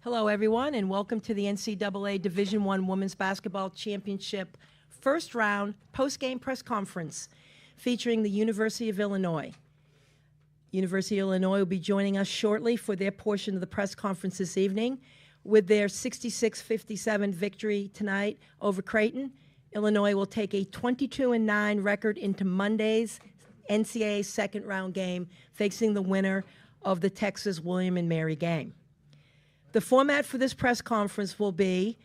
Hello, everyone, and welcome to the NCAA Division I Women's Basketball Championship first round post-game press conference featuring the University of Illinois. University of Illinois will be joining us shortly for their portion of the press conference this evening. With their 66-57 victory tonight over Creighton, Illinois will take a 22-9 record into Monday's NCAA second-round game, facing the winner of the Texas William and Mary game. The format for this press conference will be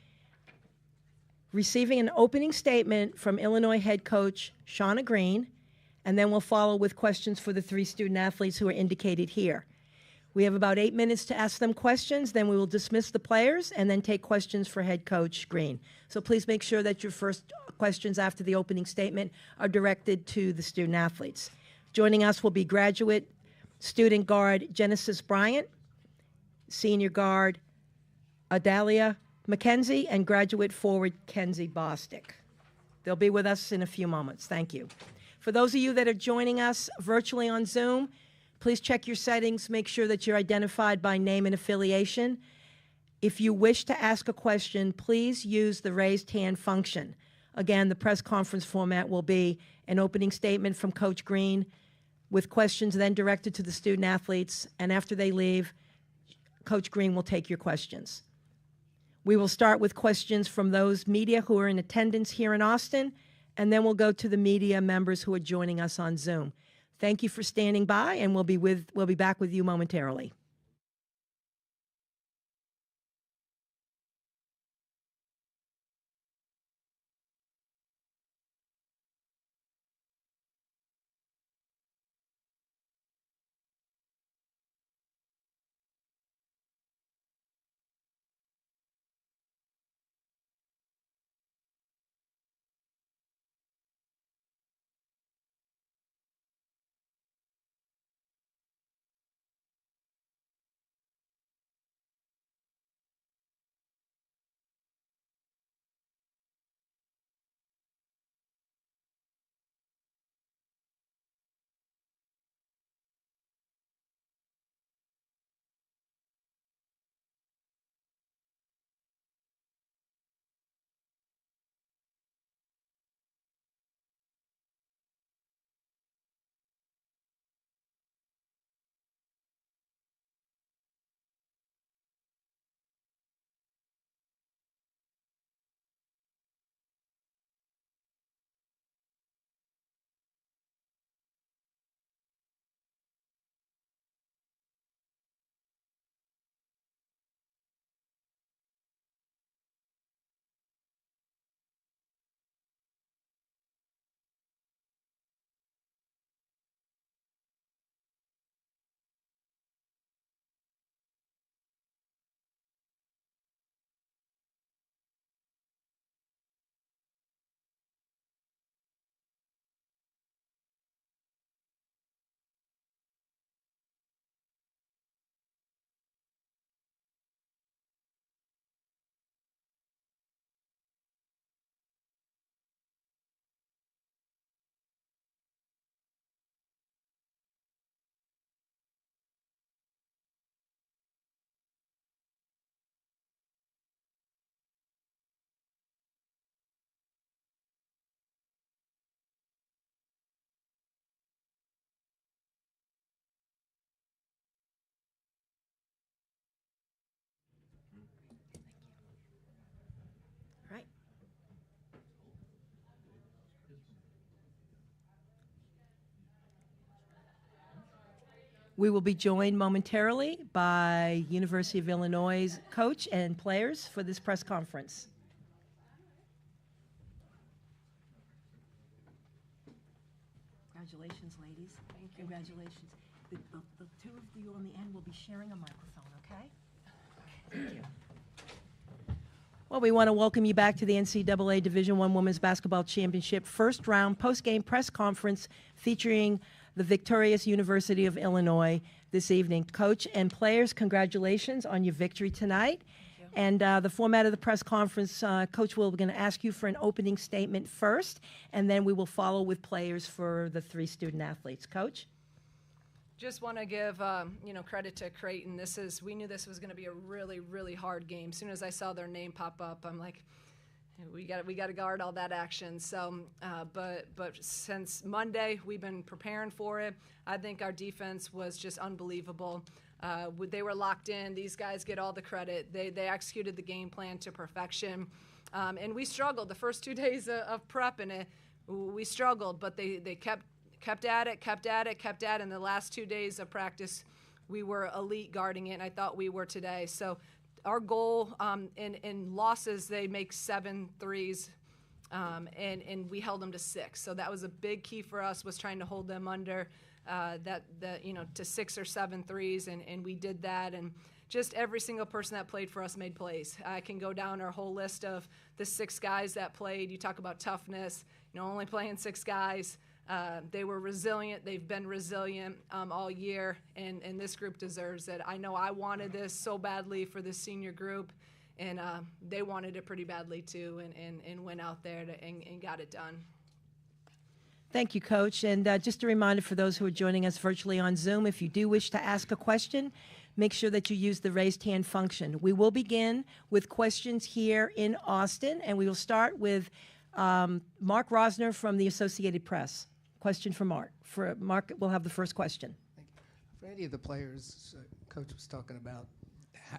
receiving an opening statement from Illinois head coach Shauna Green, and then we'll follow with questions for the three student athletes who are indicated here. We have about 8 minutes to ask them questions, then we will dismiss the players and then take questions for head coach Green. So please make sure that your first questions after the opening statement are directed to the student athletes. Joining us will be graduate student guard Genesis Bryant, senior guard Adalia McKenzie, and graduate forward Kenzie Bostic. They'll be with us in a few moments. Thank you. For those of you that are joining us virtually on Zoom, please check your settings. Make sure that you're identified by name and affiliation. If you wish to ask a question, please use the raised hand function. Again, the press conference format will be an opening statement from Coach Green with questions then directed to the student athletes, and after they leave, Coach Green will take your questions. We will start with questions from those media who are in attendance here in Austin, and then we'll go to the media members who are joining us on Zoom. Thank you for standing by, and we'll be back with you momentarily. We will be joined momentarily by University of Illinois coach and players for this press conference. Congratulations, ladies. Thank you. Congratulations. The two of you on the end will be sharing a microphone, okay? Thank you. Well, we want to welcome you back to the NCAA Division I Women's Basketball Championship first round post-game press conference featuring the victorious University of Illinois this evening. Coach and players, congratulations on your victory tonight. And the format of the press conference, Coach Will, we're going to ask you for an opening statement first, and then we will follow with players for the 3 student athletes. Coach? Just want to give credit to Creighton. We knew this was going to be a really, really hard game. As soon as I saw their name pop up, I'm like, we got to guard all that action. So, but since Monday, we've been preparing for it. I think our defense was just unbelievable. They were locked in. These guys get all the credit. They executed the game plan to perfection, and we struggled the first 2 days of prep, and we struggled, but they kept at it. In the last 2 days of practice, we were elite guarding it, and I thought we were today. So our goal in losses, they make 7 threes, and we held them to 6. So that was a big key for us, was trying to hold them under to 6 or 7 threes, and we did that. And just every single person that played for us made plays. I can go down our whole list of the 6 guys that played. You talk about toughness, only playing 6 guys. They were resilient. They've been resilient all year, and this group deserves it. I know I wanted this so badly for this senior group, and they wanted it pretty badly too, and went out there and got it done. Thank you, Coach. And just a reminder for those who are joining us virtually on Zoom, if you do wish to ask a question, make sure that you use the raised hand function. We will begin with questions here in Austin, and we will start with Mark Rosner from the Associated Press. Question for Mark. For Mark, we'll have the first question. Thank you. For any of the players, Coach was talking about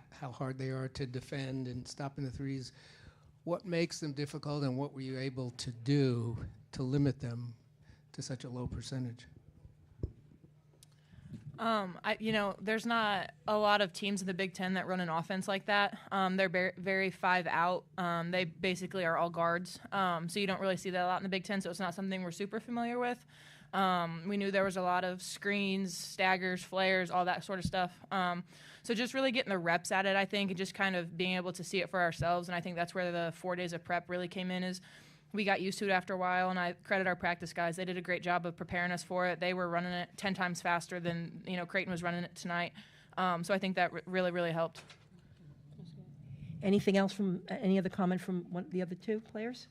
how hard they are to defend and stopping the threes. What makes them difficult, and what were you able to do to limit them to such a low percentage? There's not a lot of teams in the Big Ten that run an offense like that. They're very 5 out. They basically are all guards. So you don't really see that a lot in the Big Ten, so it's not something we're super familiar with. We knew there was a lot of screens, staggers, flares, all that sort of stuff. So just really getting the reps at it, I think, and just kind of being able to see it for ourselves. And I think that's where the 4 days of prep really came in, is we got used to it after a while, and I credit our practice guys. They did a great job of preparing us for it. They were running it 10 times faster than Creighton was running it tonight. So I think that really, really helped. Anything else from any other comment from the other 2 players?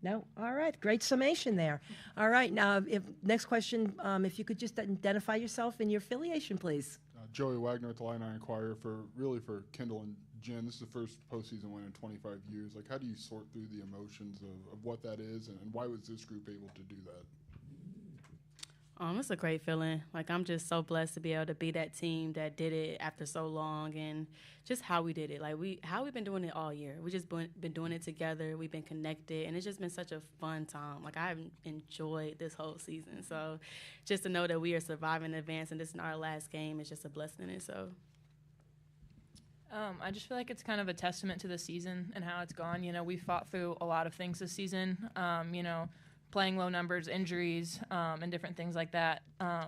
No? All right. Great summation there. All right. Now, next question, if you could just identify yourself and your affiliation, please. Joey Wagner at the Illini Inquirer for Kendall and Jen. This is the first postseason win in 25 years. How do you sort through the emotions of what that is, and why was this group able to do that? It's a great feeling. I'm just so blessed to be able to be that team that did it after so long, and just how we did it. How we've been doing it all year. We just been doing it together. We've been connected, and it's just been such a fun time. I've enjoyed this whole season. So just to know that we are surviving in advance and this is our last game is just a blessing in itself. I just feel like it's kind of a testament to the season and how it's gone. We fought through a lot of things this season, playing low numbers, injuries, and different things like that.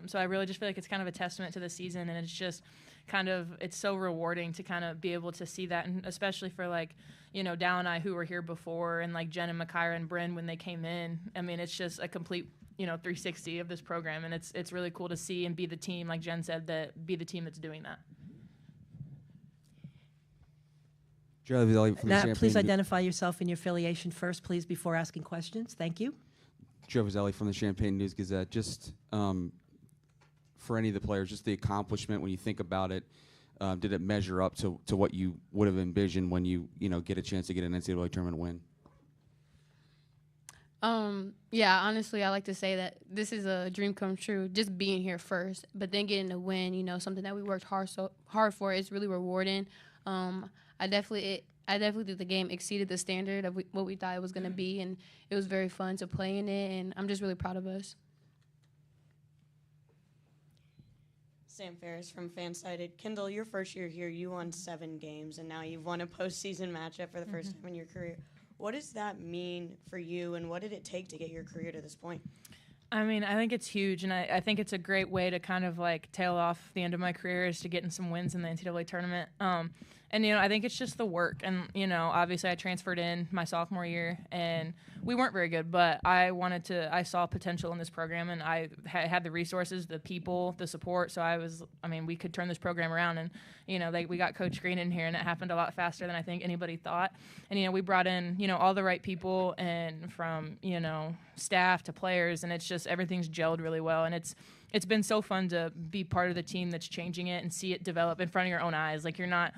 So I really just feel like it's kind of a testament to the season, and it's just it's so rewarding to kind of be able to see that, and especially for Dal and I, who were here before, and Jen and Makira and Bryn when they came in. I mean, it's just a complete 360 of this program, and it's really cool to see and be the team, like Jen said, be the team that's doing that. Now, please identify yourself and your affiliation first, please, before asking questions. Thank you. Joe Vizzelli from the Champaign News-Gazette. Just for any of the players, just the accomplishment when you think about it, did it measure up to what you would have envisioned when you get a chance to get an NCAA tournament win? Yeah, honestly, I like to say that this is a dream come true, just being here first, but then getting a win, something that we worked hard for, is really rewarding. I definitely think the game exceeded the standard of what we thought it was going to be, and it was very fun to play in it, and I'm just really proud of us. Sam Ferris from Fansided. Kendall, your first year here, you won 7 games, and now you've won a postseason matchup for the first time in your career. What does that mean for you, and what did it take to get your career to this point? I mean, I think it's huge, and I think it's a great way to kind of tail off the end of my career, is to getting some wins in the NCAA tournament. And, I think it's just the work. And, obviously I transferred in my sophomore year, and we weren't very good, but I saw potential in this program, and I had the resources, the people, the support. So we could turn this program around. And, we got Coach Green in here, and it happened a lot faster than I think anybody thought. And, we brought in, all the right people, and from, staff to players, and it's just everything's gelled really well. And it's been so fun to be part of the team that's changing it and see it develop in front of your own eyes. Like, you're not,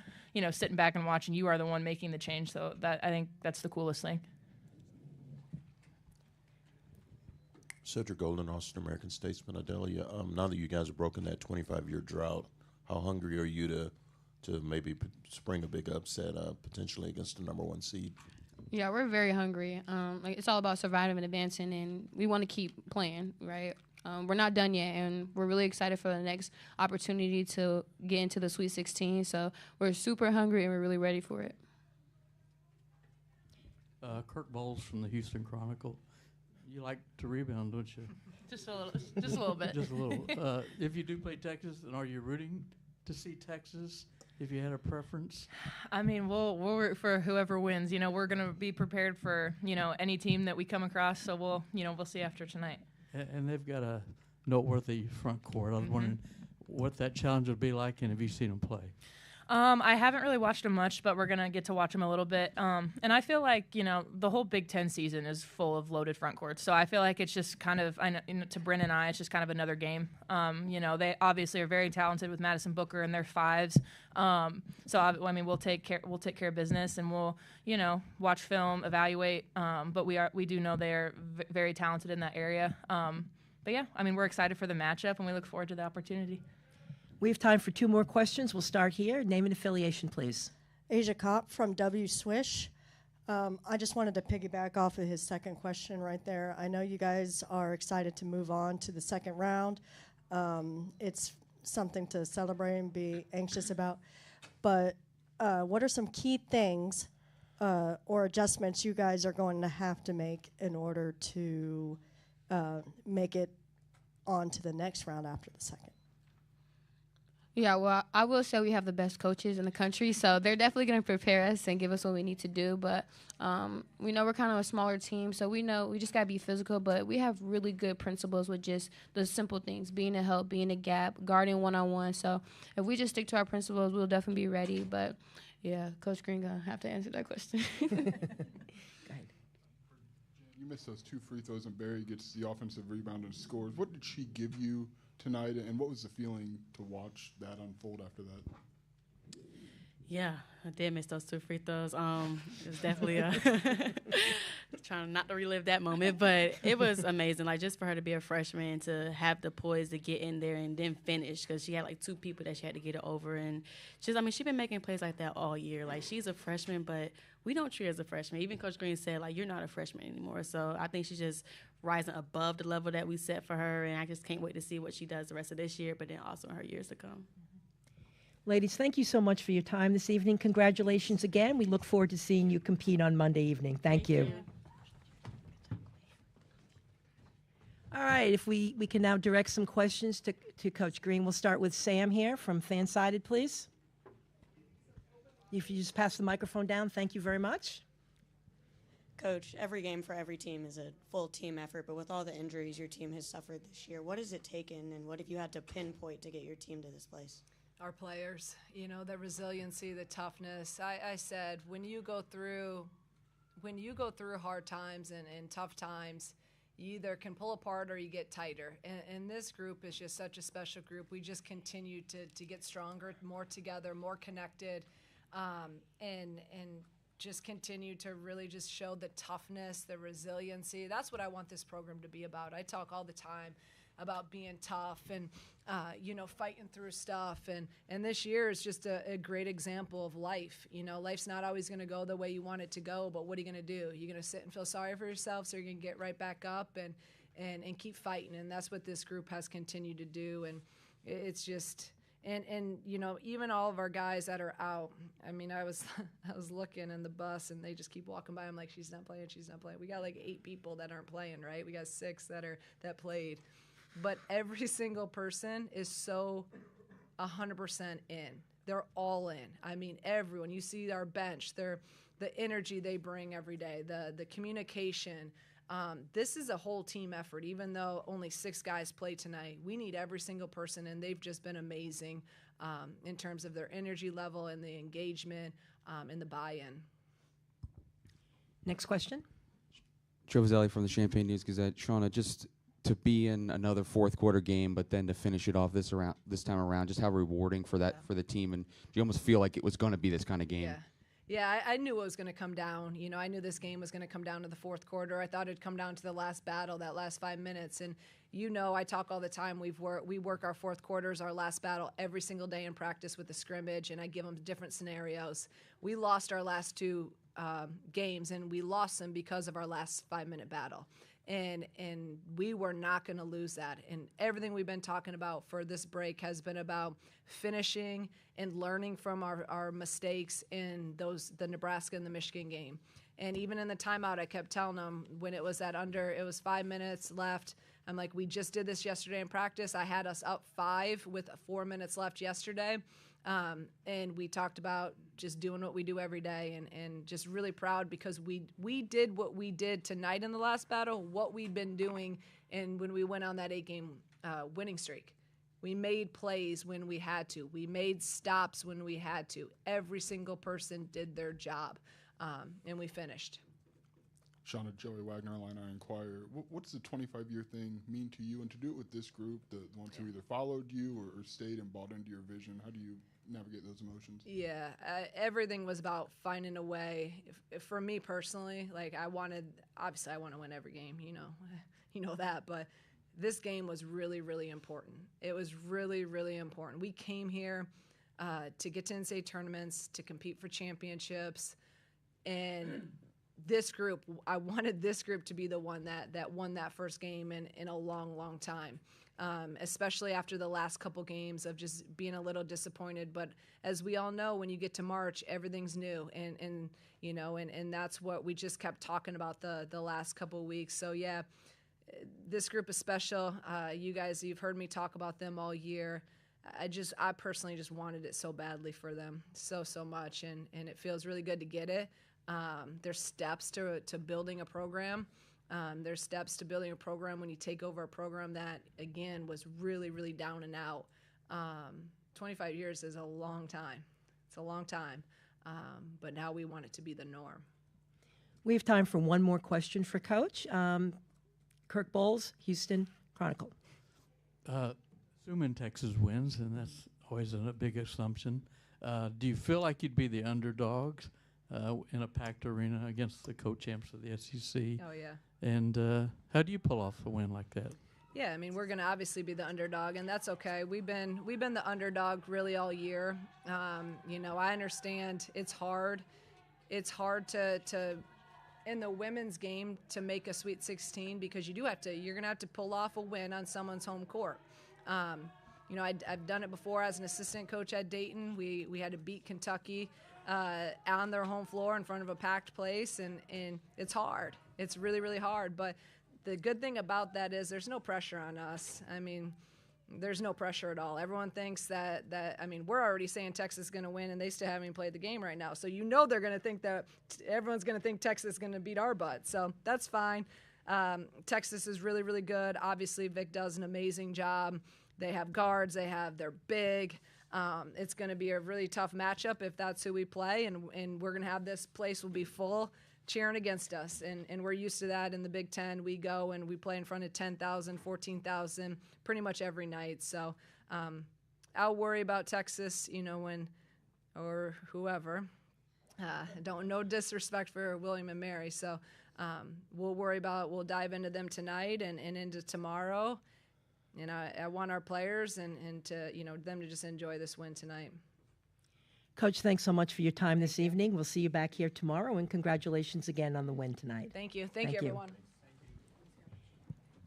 sitting back and watching. You are the one making the change. So I think that's the coolest thing. Cedric Golden, Austin American Statesman, Adelia. Now that you guys have broken that 25-year drought, how hungry are you to maybe spring a big upset potentially against the number 1 seed? Yeah, we're very hungry. It's all about surviving and advancing, and we want to keep playing, right? We're not done yet, and we're really excited for the next opportunity to get into the Sweet 16. So we're super hungry, and we're really ready for it. Kirk Bowles from the Houston Chronicle. You like to rebound, don't you? Just a little bit. Just a little. If you do play Texas, then are you rooting to see Texas? If you had a preference? We'll root for whoever wins. We're going to be prepared for, any team that we come across. So we'll see after tonight. And they've got a noteworthy front court. I was wondering what that challenge would be like, and have you seen them play? I haven't really watched them much, but we're going to get to watch them a little bit. And I feel like, the whole Big Ten season is full of loaded front courts. So I feel like it's just kind of, to Bryn and I, it's just kind of another game. They obviously are very talented with Madison Booker and their 5s. We'll take care of business, and we'll, watch film, evaluate. But we do know they're very talented in that area. We're excited for the matchup, and we look forward to the opportunity. We have time for 2 more questions. We'll start here. Name and affiliation, please. Asia Kopp from W Swish. I just wanted to piggyback off of his second question right there. I know you guys are excited to move on to the second round. It's something to celebrate and be anxious about. But what are some key things or adjustments you guys are going to have to make in order to make it on to the next round after the second? Yeah, well, I will say we have the best coaches in the country, so they're definitely going to prepare us and give us what we need to do. But we know we're kind of a smaller team, so we know we just got to be physical. But we have really good principles with just the simple things, being a help, being a gap, guarding one-on-one. So if we just stick to our principles, we'll definitely be ready. But, yeah, Coach Green going to have to answer that question. Go ahead. You missed those 2 free throws, and Barry gets the offensive rebound and scores. What did she give you tonight, and what was the feeling to watch that unfold after that? Yeah, I did miss those 2 free throws. It was definitely trying not to relive that moment, but it was amazing. Like, just for her to be a freshman, to have the poise to get in there and then finish, because she had like 2 people that she had to get it over, and she's been making plays like that all year. Like, she's a freshman, but we don't treat her as a freshman. Even Coach Green said, like, you're not a freshman anymore. So I think she's just rising above the level that we set for her, and I just can't wait to see what she does the rest of this year, but then also in her years to come. Ladies, thank you so much for your time this evening. Congratulations again. We look forward to seeing you compete on Monday evening. Thank you. All right, if we can now direct some questions to Coach Green. We'll start with Sam here from Fansided, please. If you just pass the microphone down, thank you very much. Coach, every game for every team is a full team effort, but with all the injuries your team has suffered this year, what has it taken, and what have you had to pinpoint to get your team to this place? Our players, the resiliency, the toughness. I said, when you go through hard times and tough times, you either can pull apart or you get tighter. And this group is just such a special group. We just continue to get stronger, more together, more connected, and just continue to really just show the toughness, the resiliency. That's what I want this program to be about. I talk all the time about being tough and, fighting through stuff. And this year is just a great example of life. Life's not always going to go the way you want it to go, but what are you going to do? You're going to sit and feel sorry for yourself, so you're going to get right back up and keep fighting. And that's what this group has continued to do. And it's just... And even all of our guys that are out, I was looking in the bus, and they just keep walking by. I'm like, she's not playing. We got like 8 people that aren't playing, right? We got 6 that played. But every single person is so 100% in. They're all in. I mean, everyone. You see our bench. The energy they bring every day, the communication. This is a whole team effort. Even though only 6 guys play tonight, we need every single person, and they've just been amazing in terms of their energy level and the engagement and the buy-in. Next question. Joe Vazzelli from the Champaign News-Gazette. Shauna, just to be in another fourth quarter game, but then to finish it off this time around, just how rewarding for that for the team, and do you almost feel like it was going to be this kind of game? Yeah, I knew it was going to come down. You know, I knew this game was going to come down to the fourth quarter. I thought it'd come down to the last battle, that last 5 minutes. And you know, I talk all the time. We work our fourth quarters, our last battle, every single day in practice with the scrimmage, and I give them different scenarios. We lost our last 2 games, and we lost them because of our last 5-minute battle. And we were not going to lose that. And everything we've been talking about for this break has been about finishing and learning from our mistakes in the Nebraska and the Michigan game. And even in the timeout, I kept telling them when it was it was 5 minutes left. I'm like, we just did this yesterday in practice. I had us up 5 with 4 minutes left yesterday. And we talked about just doing what we do every day, and just really proud because we did what we did tonight in the last battle, what we'd been doing, and when we went on that 8-game winning streak. We made plays when we had to. We made stops when we had to. Every single person did their job, and we finished. Shauna, Joey Wagner, Illini Inquirer. What's the 25-year thing mean to you, and to do it with this group, the ones who either followed you or stayed and bought into your vision? How do you navigate those emotions? Yeah, everything was about finding a way. If for me personally, like obviously I want to win every game, you know that, but this game was really, really important. It was really, really important. We came here to get to NCAA tournaments, to compete for championships, and this group, I wanted this group to be the one that won that first game in a long, long time, especially after the last couple games of just being a little disappointed. But as we all know, when you get to March, everything's new, and that's what we just kept talking about the last couple of weeks. So yeah, this group is special. You guys, you've heard me talk about them all year. I personally just wanted it so badly for them, so much, and it feels really good to get it. There's steps to building a program. There's steps to building a program when you take over a program that, again, was really, really down and out. 25 years is a long time. It's a long time. But now we want it to be the norm. We have time for one more question for Coach. Kirk Bowles, Houston Chronicle. Assuming Texas wins, and that's always a big assumption, do you feel like you'd be the underdogs in a packed arena against the co-champs of the SEC? Oh, yeah. And how do you pull off a win like that? Yeah, I mean, we're going to obviously be the underdog, and that's okay. We've been the underdog really all year. I understand it's hard. It's hard to in the women's game to make a Sweet 16 because you're going to have to pull off a win on someone's home court. I've done it before as an assistant coach at Dayton. We had to beat Kentucky on their home floor in front of a packed place, and it's hard. It's really, really hard. But the good thing about that is there's no pressure on us. I mean, there's no pressure at all. Everyone thinks that we're already saying Texas is going to win, and they still haven't even played the game right now. So they're going to think that everyone's going to think Texas is going to beat our butt. So that's fine. Texas is really, really good. Obviously, Vic does an amazing job. They have guards. They're big. It's going to be a really tough matchup if that's who we play, and we're going to have this place will be full cheering against us, and we're used to that in the Big Ten. We go and we play in front of 10,000, 14,000 pretty much every night. So I'll worry about Texas, or whoever. No disrespect for William and Mary. So we'll dive into them tonight and into tomorrow. And I want our players and to them to just enjoy this win tonight. Coach, thanks so much for your time this evening. We'll see you back here tomorrow, and congratulations again on the win tonight. Thank you. Thank you, everyone.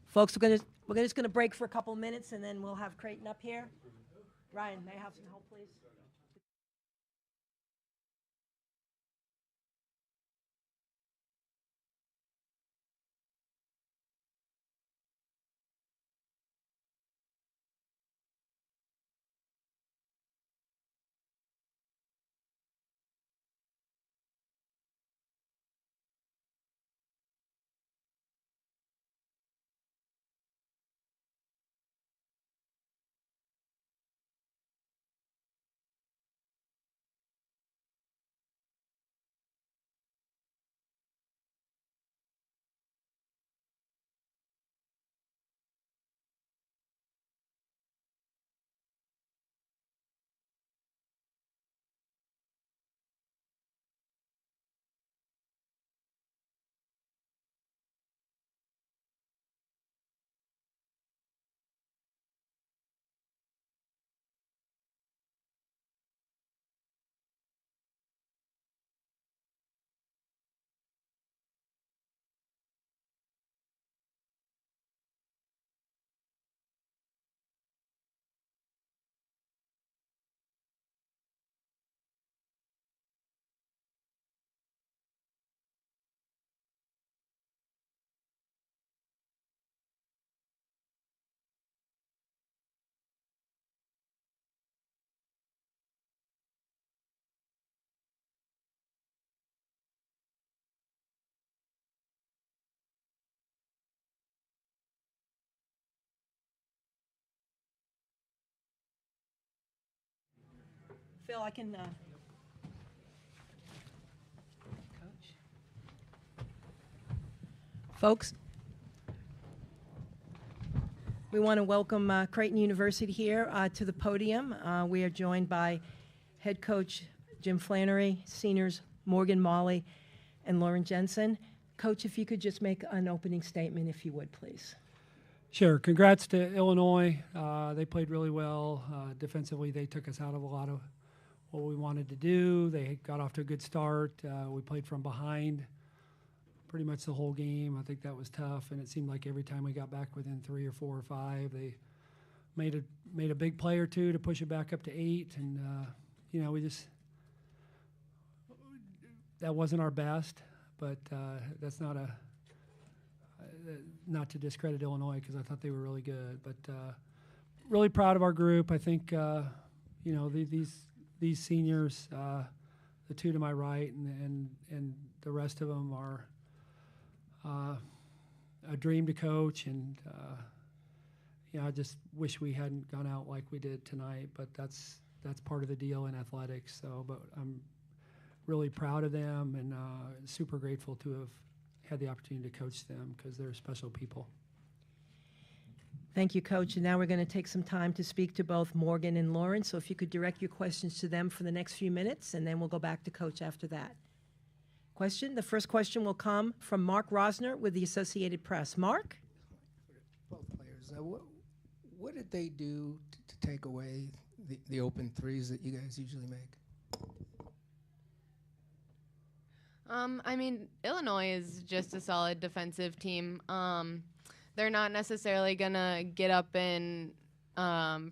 Folks, we're just going to break for a couple of minutes, and then we'll have Creighton up here. Ryan, may I have some help, please? Phil, I can. Coach. Folks, we want to welcome Creighton University here to the podium. We are joined by head coach Jim Flannery, seniors Morgan Molly, and Lauren Jensen. Coach, if you could just make an opening statement, if you would, please. Sure. Congrats to Illinois. They played really well. Defensively, they took us out of a lot of what we wanted to do. They got off to a good start. We played from behind pretty much the whole game. I think that was tough, and it seemed like every time we got back within 3 or 4 or 5, they made a big play or two to push it back up to 8. And we just that wasn't our best, but that's not to discredit Illinois because I thought they were really good. But really proud of our group. I think these seniors, the two to my right and the rest of them are a dream to coach, and I just wish we hadn't gone out like we did tonight. But that's part of the deal in athletics. So, but I'm really proud of them and super grateful to have had the opportunity to coach them because they're special people. Thank you, Coach. And now we're going to take some time to speak to both Morgan and Lauren. So if you could direct your questions to them for the next few minutes, and then we'll go back to Coach after that. The first question will come from Mark Rosner with the Associated Press. Mark? Both players, what did they do to take away the open threes that you guys usually make? Illinois is just a solid defensive team. They're not necessarily going to get up and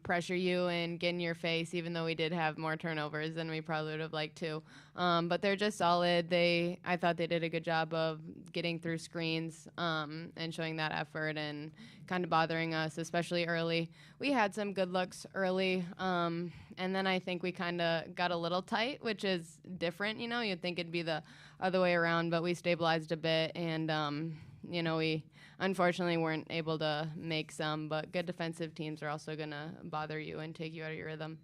pressure you and get in your face, even though we did have more turnovers than we probably would have liked to. But they're just solid. I thought they did a good job of getting through screens and showing that effort and kind of bothering us, especially early. We had some good looks early, and then I think we kind of got a little tight, which is different. You'd think it'd be the other way around, but we stabilized a bit, and we unfortunately weren't able to make some, but good defensive teams are also going to bother you and take you out of your rhythm.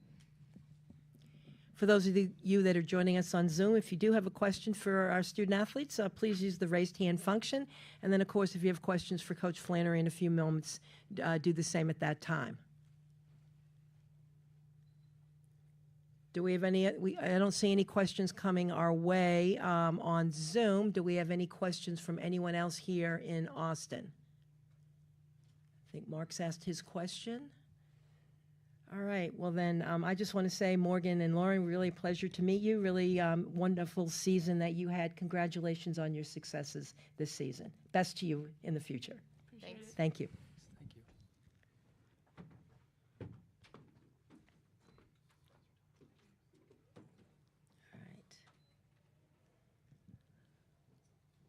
For those of you that are joining us on Zoom, if you do have a question for our student athletes, please use the raised hand function. And then, of course, if you have questions for Coach Flannery in a few moments, do the same at that time. Do we have any? I don't see any questions coming our way on Zoom. Do we have any questions from anyone else here in Austin? I think Mark's asked his question. All right. Well, then I just want to say, Morgan and Lauren, really a pleasure to meet you. Really wonderful season that you had. Congratulations on your successes this season. Best to you in the future. Thanks. Thank you.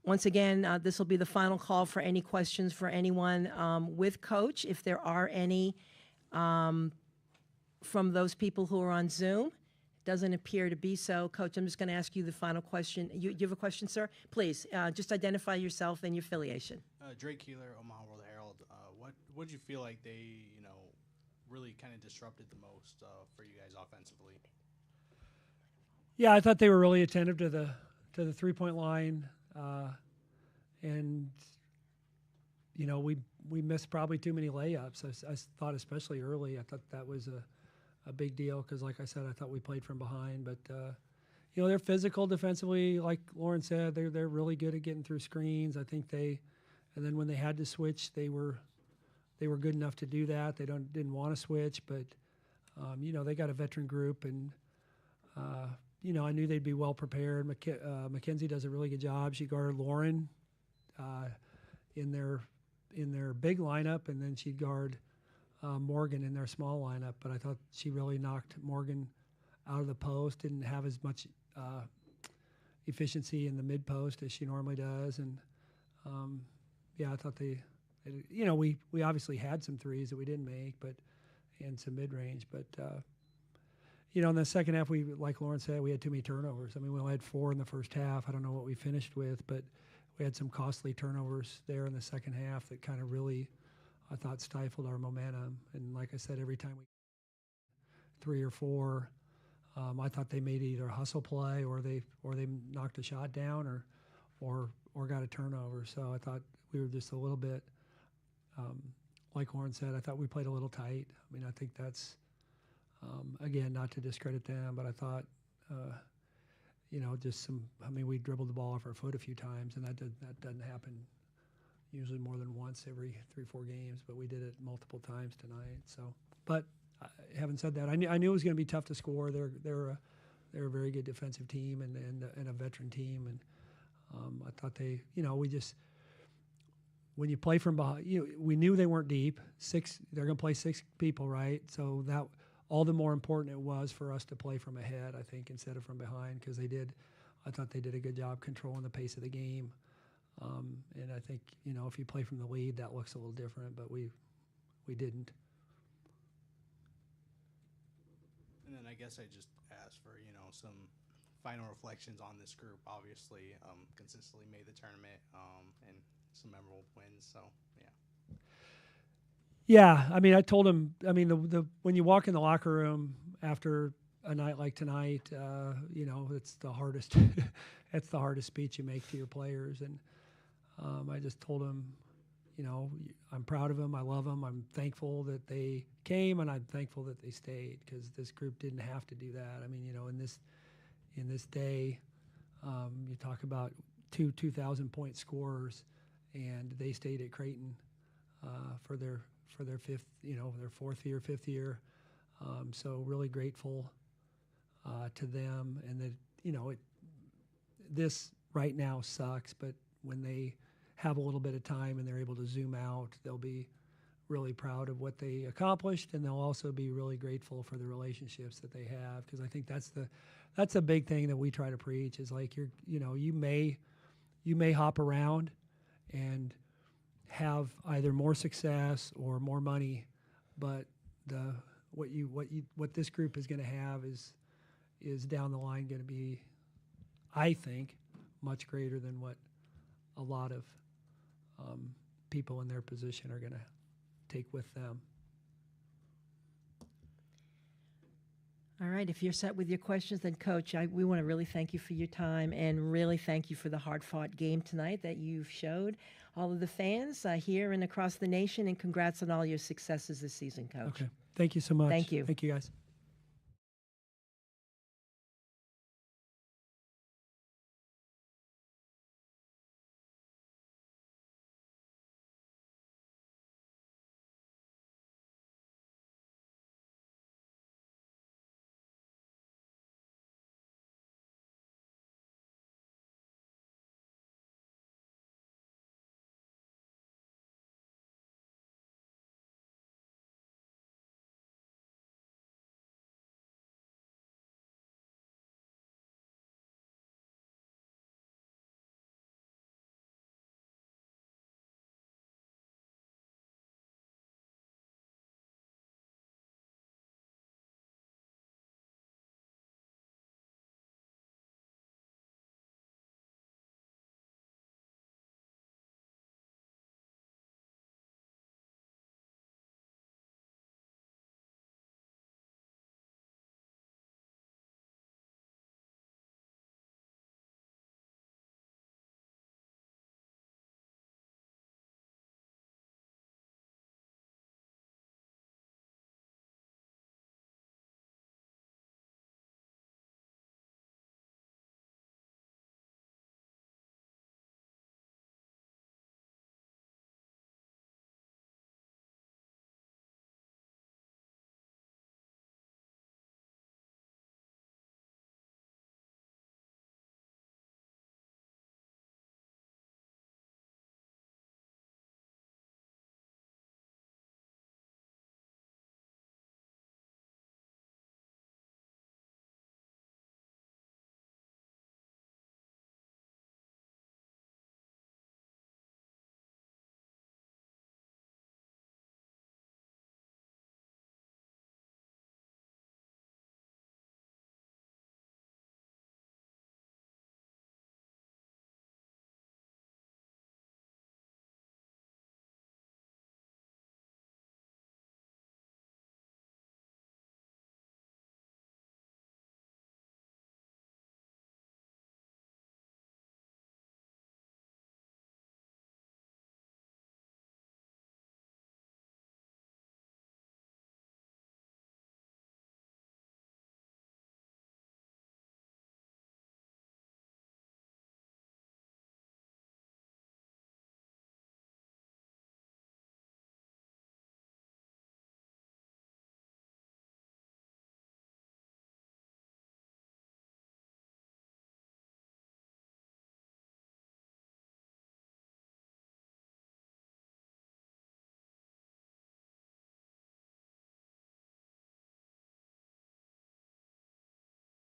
Once again, this will be the final call for any questions for anyone with Coach. If there are any from those people who are on Zoom, it doesn't appear to be so. Coach, I'm just going to ask you the final question. You have a question, sir? Please, just identify yourself and your affiliation. Drake Keeler, Omaha World Herald. What did you feel like they, really kind of disrupted the most for you guys offensively? Yeah, I thought they were really attentive to the 3-point line. And we missed probably too many layups. I thought, especially early, I thought that was a big deal because, like I said, I thought we played from behind. But they're physical defensively, like Lauren said. They're really good at getting through screens. I think and then when they had to switch, they were good enough to do that. They didn't want to switch, but they got a veteran group and. I knew they'd be well prepared. Mackenzie does a really good job. She guarded Lauren in their big lineup, and then she'd guard Morgan in their small lineup. But I thought she really knocked Morgan out of the post. Didn't have as much efficiency in the mid post as she normally does. And I thought we obviously had some threes that we didn't make, and some mid range, but. In the second half, like Lauren said, we had too many turnovers. We only had 4 in the first half. I don't know what we finished with, but we had some costly turnovers there in the second half that kind of really, I thought, stifled our momentum. And like I said, every time we 3 or 4, I thought they made either a hustle play or they knocked a shot down or got a turnover. So I thought we were just a little bit, like Lauren said, I thought we played a little tight. I mean, I think that's, again, not to discredit them, but I thought, just we dribbled the ball off our foot a few times, and that doesn't happen usually more than once every 3-4 games, but we did it multiple times tonight. So, but having said that, I knew it was going to be tough to score. They're a very good defensive team and a veteran team, and I thought they, we just, when you play from behind, we knew they weren't deep. They're going to play 6 people, right? So that all the more important it was for us to play from ahead, I think, instead of from behind, because I thought they did a good job controlling the pace of the game. And I think, if you play from the lead, that looks a little different, but we didn't. And then I guess I just asked for, some final reflections on this group. Obviously, consistently made the tournament and some memorable wins. So, yeah. Yeah, I told him. The when you walk in the locker room after a night like tonight, it's the hardest. It's the hardest speech you make to your players, and I just told him, I'm proud of them. I love them. I'm thankful that they came, and I'm thankful that they stayed, because this group didn't have to do that. In this day, you talk about 2,000 point scorers, and they stayed at Creighton for their fifth year. So really grateful to them, and that this right now sucks, but when they have a little bit of time and they're able to zoom out, they'll be really proud of what they accomplished, and they'll also be really grateful for the relationships that they have, because I think that's a big thing that we try to preach, is like you may hop around and have either more success or more money, but what this group is going to have is down the line going to be, I think, much greater than what a lot of people in their position are going to take with them. All right, if you're set with your questions, then Coach, we want to really thank you for your time and really thank you for the hard-fought game tonight that you've showed all of the fans here and across the nation, and congrats on all your successes this season, Coach. Okay, thank you so much. Thank you. Thank you, guys.